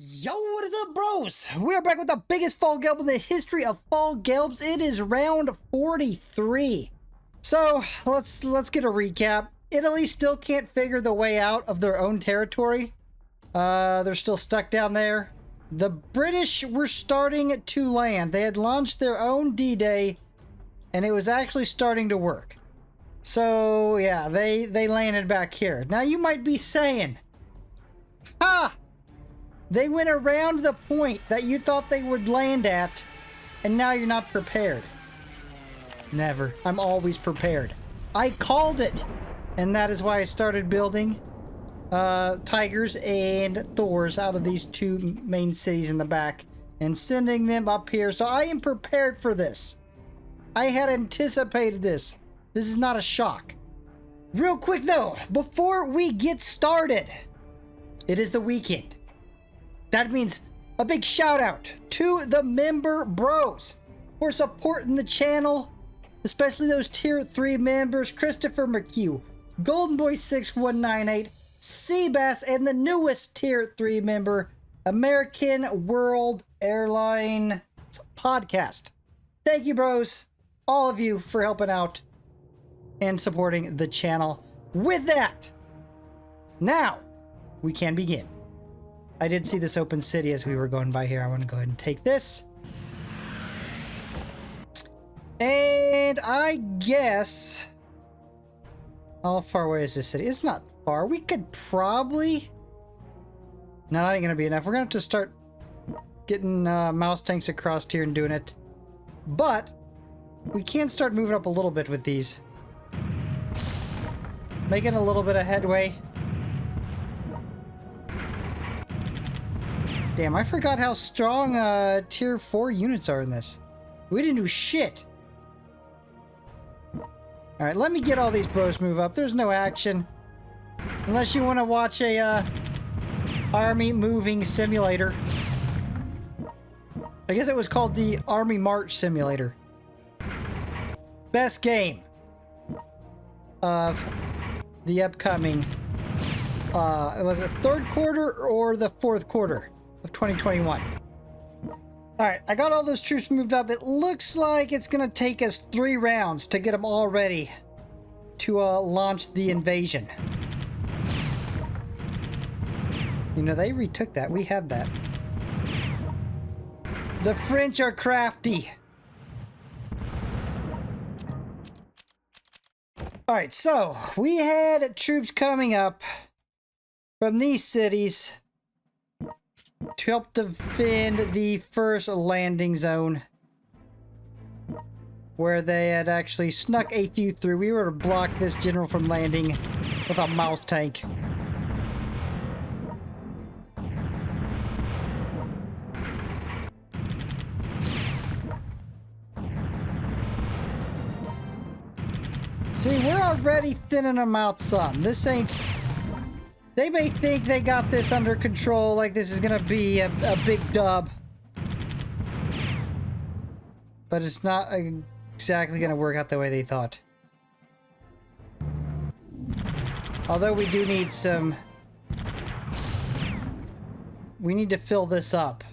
Yo, what is up, bros? We're back with the biggest fall gelb in the history of fall gelbs. It is round 43. So let's get a recap. Italy still can't figure the way out of their own territory. They're still stuck down there. The British were starting to land. They had launched their own D-Day, and it was actually starting to work. So yeah, they landed back here. Now you might be saying, "Ha! They went around the point that you thought they would land at, and now you're not prepared." Never. I'm always prepared. I called it! And that is why I started building tigers and Thors out of these two main cities in the back and sending them up here. So I am prepared for this. I had anticipated this. This is not a shock. Real quick though, before we get started, it is the weekend. That means a big shout out to the member bros for supporting the channel, especially those tier 3 members: Christopher McHugh, Golden Boy 6198, Seabass, and the newest tier 3 member, American World Airline Podcast. Thank you, bros, all of you, for helping out and supporting the channel. With that, now we can begin. I did see this open city as we were going by here. I want to go ahead and take this. And I guess... how far away is this city? It's not far. We could probably... no, that ain't going to be enough. We're going to have to start getting mouse tanks across here and doing it. But we can start moving up a little bit with these. Making a little bit of headway. Damn, I forgot how strong tier 4 units are in this. We didn't do shit. Alright, let me get all these bros move up. There's no action. Unless you want to watch a army moving simulator. I guess it was called the Army March Simulator. Best game of the upcoming, was it third quarter or the fourth quarter of 2021. Alright, I got all those troops moved up. It looks like it's gonna take us 3 rounds to get them all ready to launch the invasion. You know, they retook that. We had that. The French are crafty. Alright, so we had troops coming up from these cities to help defend the first landing zone, where they had actually snuck a few through. We were to block this general from landing with a mouse tank. See, we're already thinning them out some. This ain't... they may think they got this under control, like this is gonna be a big dub. But it's not exactly gonna work out the way they thought. Although we do need some... we need to fill this up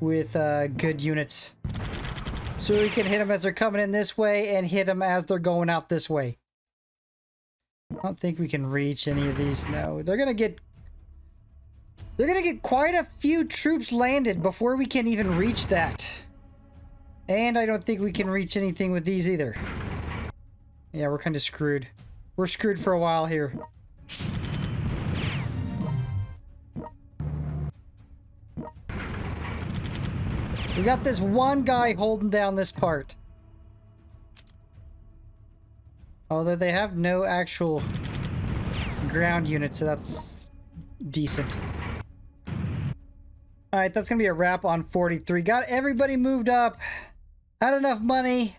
with good units. So we can hit them as they're coming in this way and hit them as they're going out this way. I don't think we can reach any of these. No, they're gonna get quite a few troops landed before we can even reach that. And I don't think we can reach anything with these either. Yeah, we're kind of screwed. We're screwed for a while here. We got this one guy holding down this part. Although they have no actual ground unit, so that's decent. Alright, that's gonna be a wrap on 43. Got everybody moved up. Had enough money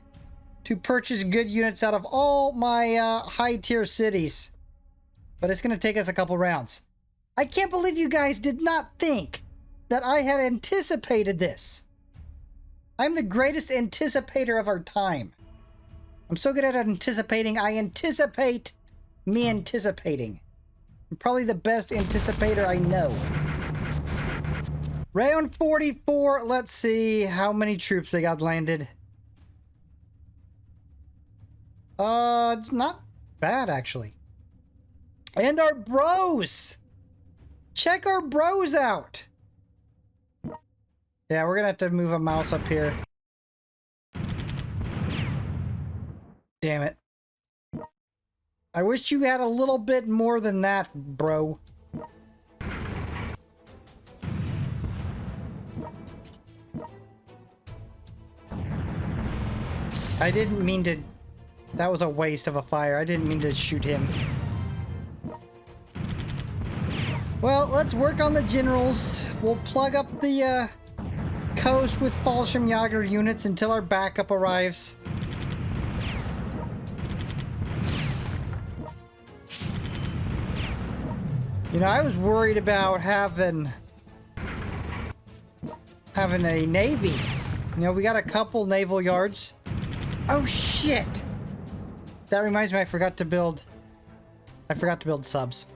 to purchase good units out of all my high tier cities. But it's gonna take us a couple rounds. I can't believe you guys did not think that I had anticipated this. I'm the greatest anticipator of our time. I'm so good at anticipating, I anticipate me anticipating. I'm probably the best anticipator I know. Round 44. Let's see how many troops they got landed. It's not bad, actually. And our bros! Check our bros out! Yeah, we're gonna have to move a mouse up here. Damn it. I wish you had a little bit more than that, bro. I didn't mean to... That was a waste of a fire. I didn't mean to shoot him. Well, let's work on the generals. We'll plug up the coast with Fallschirmjäger units until our backup arrives. You know, I was worried about having a navy. You know, we got a couple naval yards. Oh shit! That reminds me, I forgot to build subs.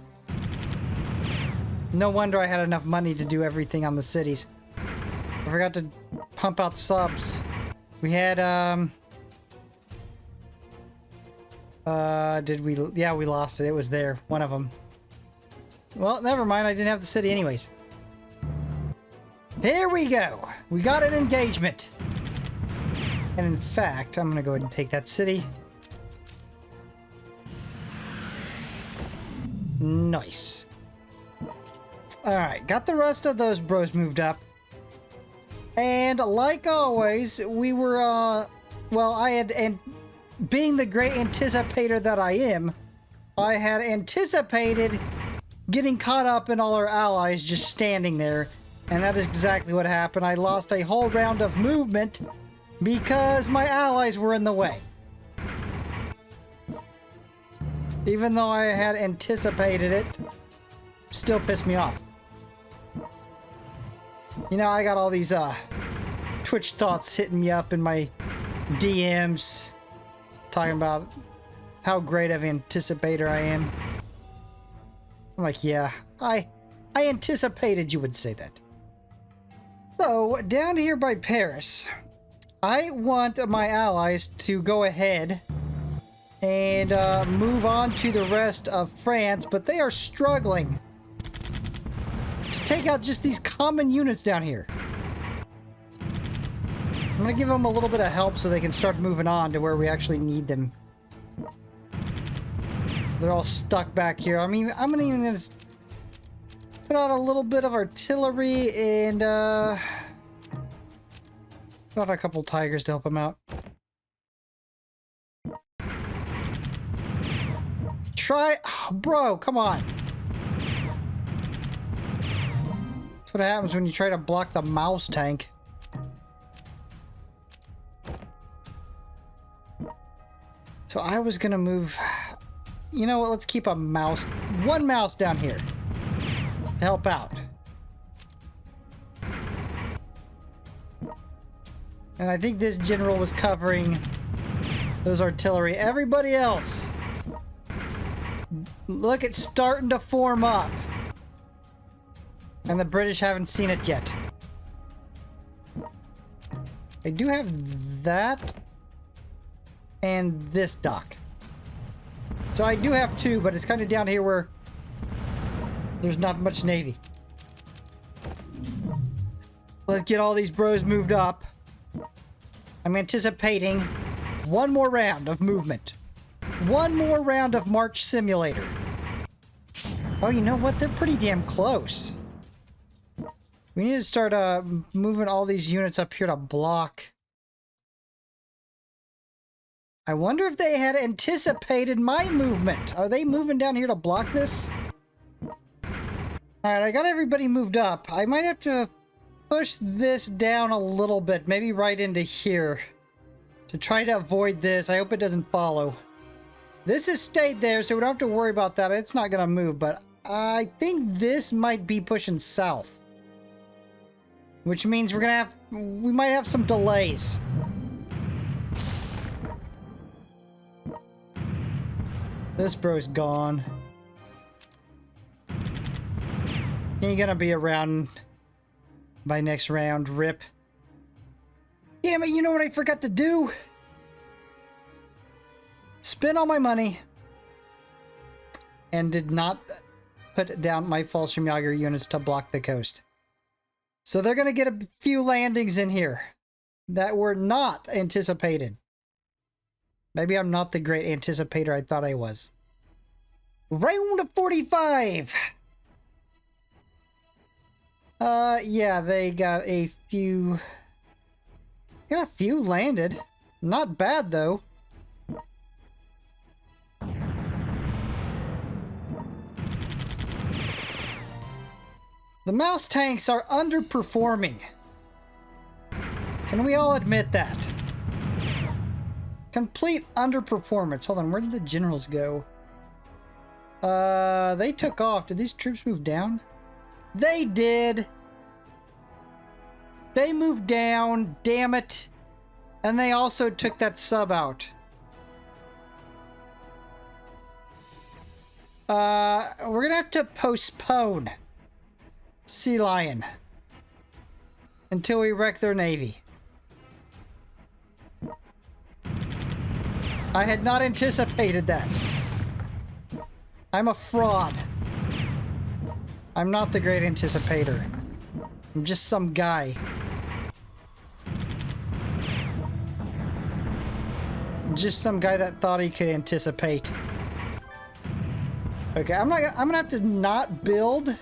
No wonder I had enough money to do everything on the cities. I forgot to pump out subs. We had, yeah, we lost it. It was there. One of them. Well, never mind. I didn't have the city anyways. Here we go. We got an engagement. And in fact, I'm going to go ahead and take that city. Nice. Alright, got the rest of those bros moved up. And like always, we were, well, I had, and being the great anticipator that I am, I had anticipated getting caught up in all our allies just standing there. And that is exactly what happened. I lost a whole round of movement because my allies were in the way. Even though I had anticipated it, still pissed me off. You know, I got all these Twitch thoughts hitting me up in my DMs, talking about how great of an anticipator I am. I'm like, yeah, I anticipated you would say that. So, down here by Paris, I want my allies to go ahead and move on to the rest of France, but they are struggling to take out just these common units down here. I'm gonna give them a little bit of help so they can start moving on to where we actually need them. They're all stuck back here. I mean, I'm gonna even just put out a little bit of artillery and put out a couple tigers to help them out. Oh, bro, come on. That's what happens when you try to block the mouse tank. So I was gonna move... You know what, let's keep a mouse... One mouse down here to help out. And I think this general was covering those artillery. Everybody else... Look, it's starting to form up. And the British haven't seen it yet. I do have that and this dock. So I do have two, but it's kind of down here where there's not much navy. Let's get all these bros moved up. I'm anticipating one more round of movement. One more round of March Simulator. Oh, you know what? They're pretty damn close. We need to start moving all these units up here to block. I wonder if they had anticipated my movement. Are they moving down here to block this? Alright, I got everybody moved up. I might have to push this down a little bit. Maybe right into here. To try to avoid this. I hope it doesn't follow. This has stayed there, so we don't have to worry about that. It's not going to move, but I think this might be pushing south. Which means we're going to we might have some delays. This bro's gone. He ain't gonna be around by next round. Rip. Damn it, you know what I forgot to do? Spent all my money and did not put down my Fallschirmjäger units to block the coast. So they're going to get a few landings in here that were not anticipated. Maybe I'm not the great anticipator I thought I was. Round 45! Yeah, they got a few... Got a few landed. Not bad, though. The mouse tanks are underperforming. Can we all admit that? Complete underperformance. Hold on, where did the generals go? They took off. Did these troops move down? They did. They moved down, damn it. And they also took that sub out. We're gonna have to postpone Sea Lion until we wreck their navy. I had not anticipated that. I'm a fraud. I'm not the great anticipator. I'm just some guy. Just some guy that thought he could anticipate. Okay, I'm gonna have to not build.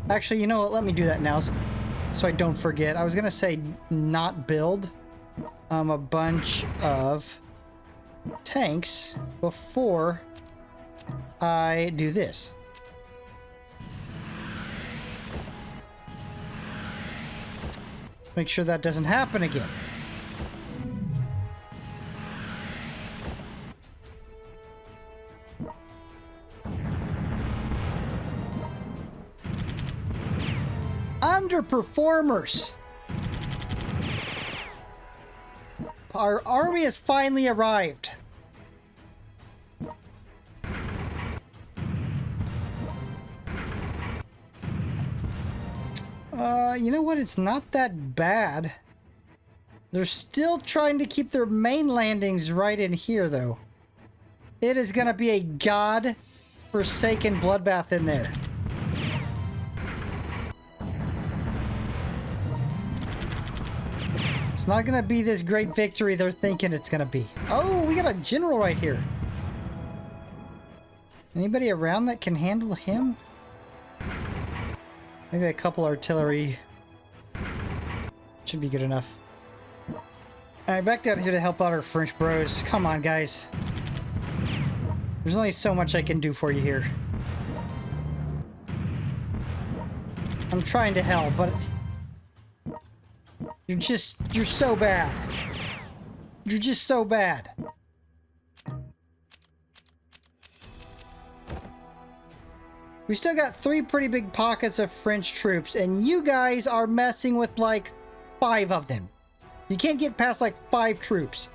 Actually, you know what? Let me do that now so I don't forget. I was gonna say not build a bunch of tanks before I do this. Make sure that doesn't happen again. Underperformers. Our army has finally arrived. You know what? It's not that bad. They're still trying to keep their main landings right in here, though. It is gonna be a god-forsaken bloodbath in there. It's not gonna be this great victory they're thinking it's gonna be. Oh, we got a general right here. Anybody around that can handle him? Maybe a couple artillery. Should be good enough. Alright, back down here to help out our French bros. Come on, guys. There's only so much I can do for you here. I'm trying to help, but... You're so bad. You're just so bad. We still got 3 pretty big pockets of French troops, and you guys are messing with like 5 of them. You can't get past like 5 troops.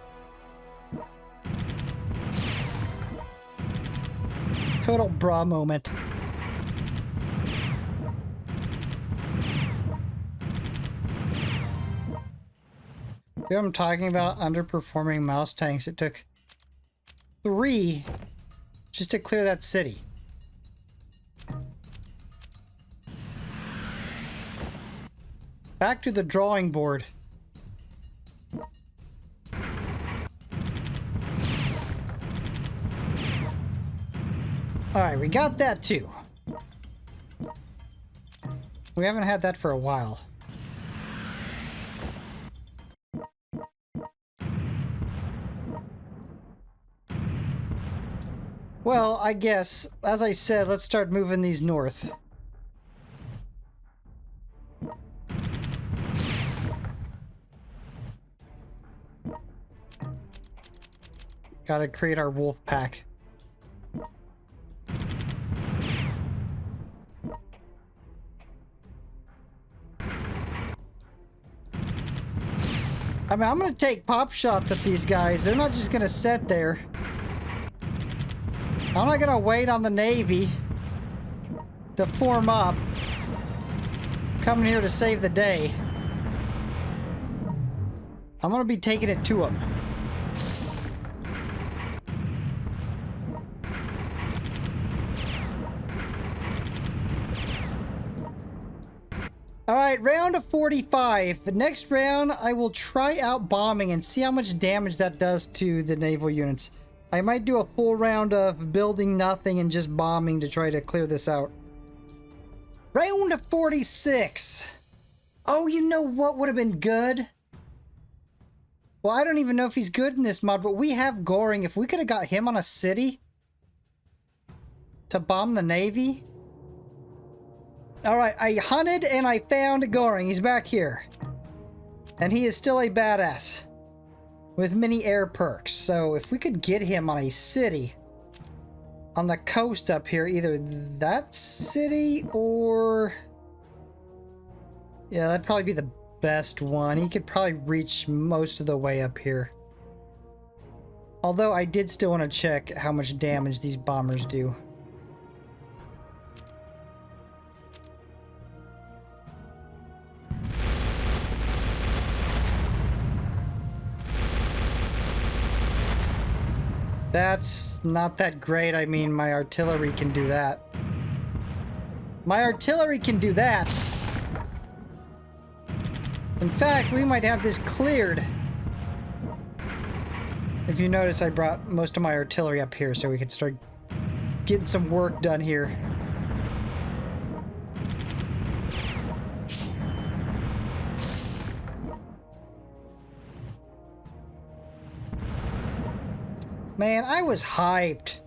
Total bra moment. You know what I'm talking about? Underperforming mouse tanks. It took 3 just to clear that city. Back to the drawing board. Alright, we got that too. We haven't had that for a while. Well, I guess, as I said, let's start moving these north. Gotta create our wolf pack. I mean, I'm gonna take pop shots at these guys. They're not just gonna sit there. I'm not gonna wait on the Navy to form up. coming here to save the day. I'm gonna be taking it to him. Alright, round of 45. The next round, I will try out bombing and see how much damage that does to the naval units. I might do a full round of building nothing and just bombing to try to clear this out. Round of 46. Oh, you know what would have been good? Well, I don't even know if he's good in this mod, but we have Goring. If we could have got him on a city to bomb the Navy. Alright, I hunted and I found Goring. He's back here. And he is still a badass. With many air perks. So if we could get him on a city on the coast up here, either that city or... yeah, that'd probably be the best one. He could probably reach most of the way up here. Although I did still want to check how much damage these bombers do. That's not that great. I mean, my artillery can do that. My artillery can do that. In fact, we might have this cleared. If you notice, I brought most of my artillery up here so we could start getting some work done here. Man, I was hyped.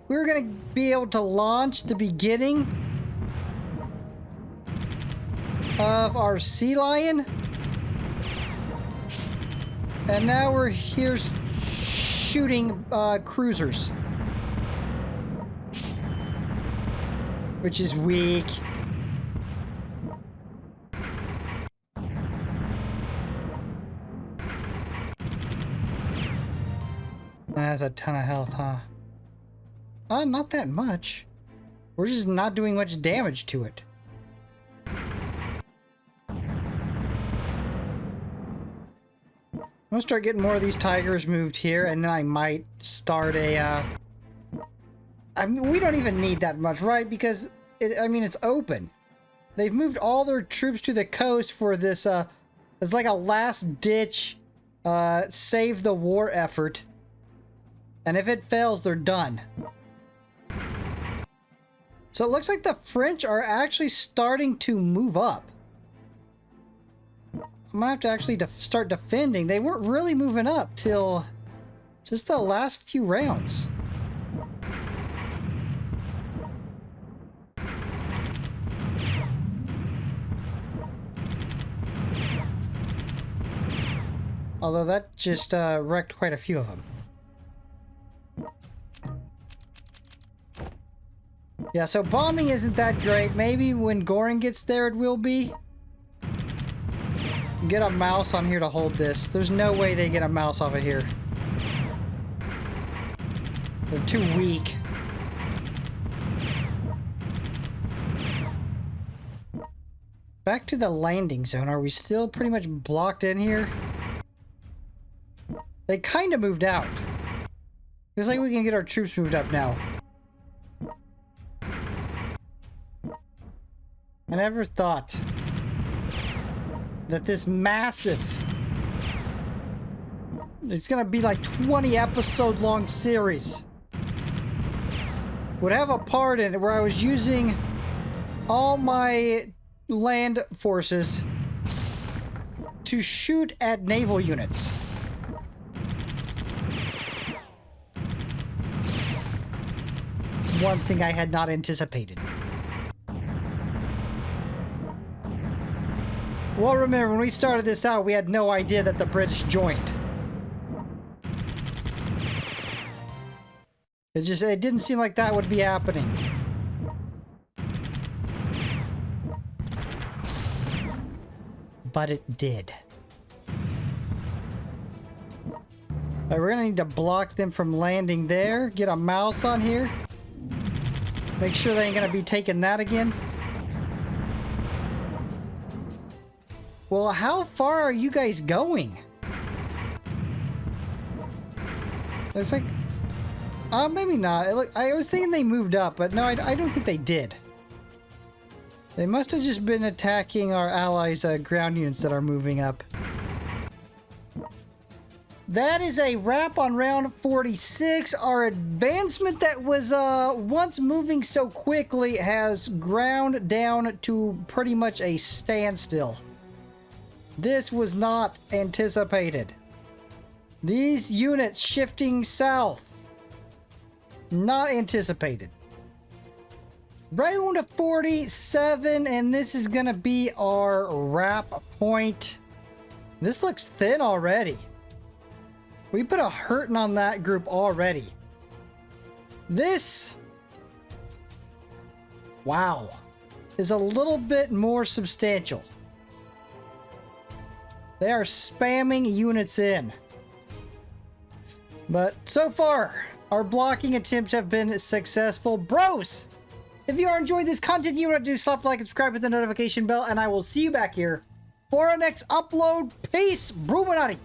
We were gonna be able to launch the beginning of our Sea Lion. And now we're here shooting cruisers. Which is weak. That's a ton of health, huh? Not that much. We're just not doing much damage to it. I'm gonna start getting more of these tigers moved here, and then I might start a, I mean, we don't even need that much, right? Because, I mean, it's open. They've moved all their troops to the coast for this, it's like a last-ditch, save the war effort. And if it fails, they're done. So it looks like the French are actually starting to move up. I'm gonna have to actually start defending. They weren't really moving up till just the last few rounds. Although that just wrecked quite a few of them. Yeah, so bombing isn't that great. Maybe when Goring gets there it will be. Get a mouse on here to hold this. There's no way they get a mouse off of here. They're too weak. Back to the landing zone. Are we still pretty much blocked in here? They kind of moved out. Looks like we can get our troops moved up now. I never thought that this massive, it's gonna be like 20 episode long series, would have a part in it where I was using all my land forces to shoot at naval units. One thing I had not anticipated. Well, remember, when we started this out, we had no idea that the British joined. It didn't seem like that would be happening. But it did. Alright, we're gonna need to block them from landing there. Get a mouse on here. Make sure they ain't gonna be taking that again. Well, how far are you guys going? It's like... maybe not. I was thinking they moved up, but no, I don't think they did. They must have just been attacking our allies' ground units that are moving up. That is a wrap on round 46. Our advancement that was once moving so quickly has ground down to pretty much a standstill. This was not anticipated. These units shifting south. Not anticipated. Round 47, and this is going to be our wrap point. This looks thin already. We put a hurting on that group already. This, wow, is a little bit more substantial. They are spamming units in. But so far, our blocking attempts have been successful. Bros, if you are enjoying this content, you want to do slap like and subscribe with the notification bell, and I will see you back here for our next upload. Peace, Bruchminati.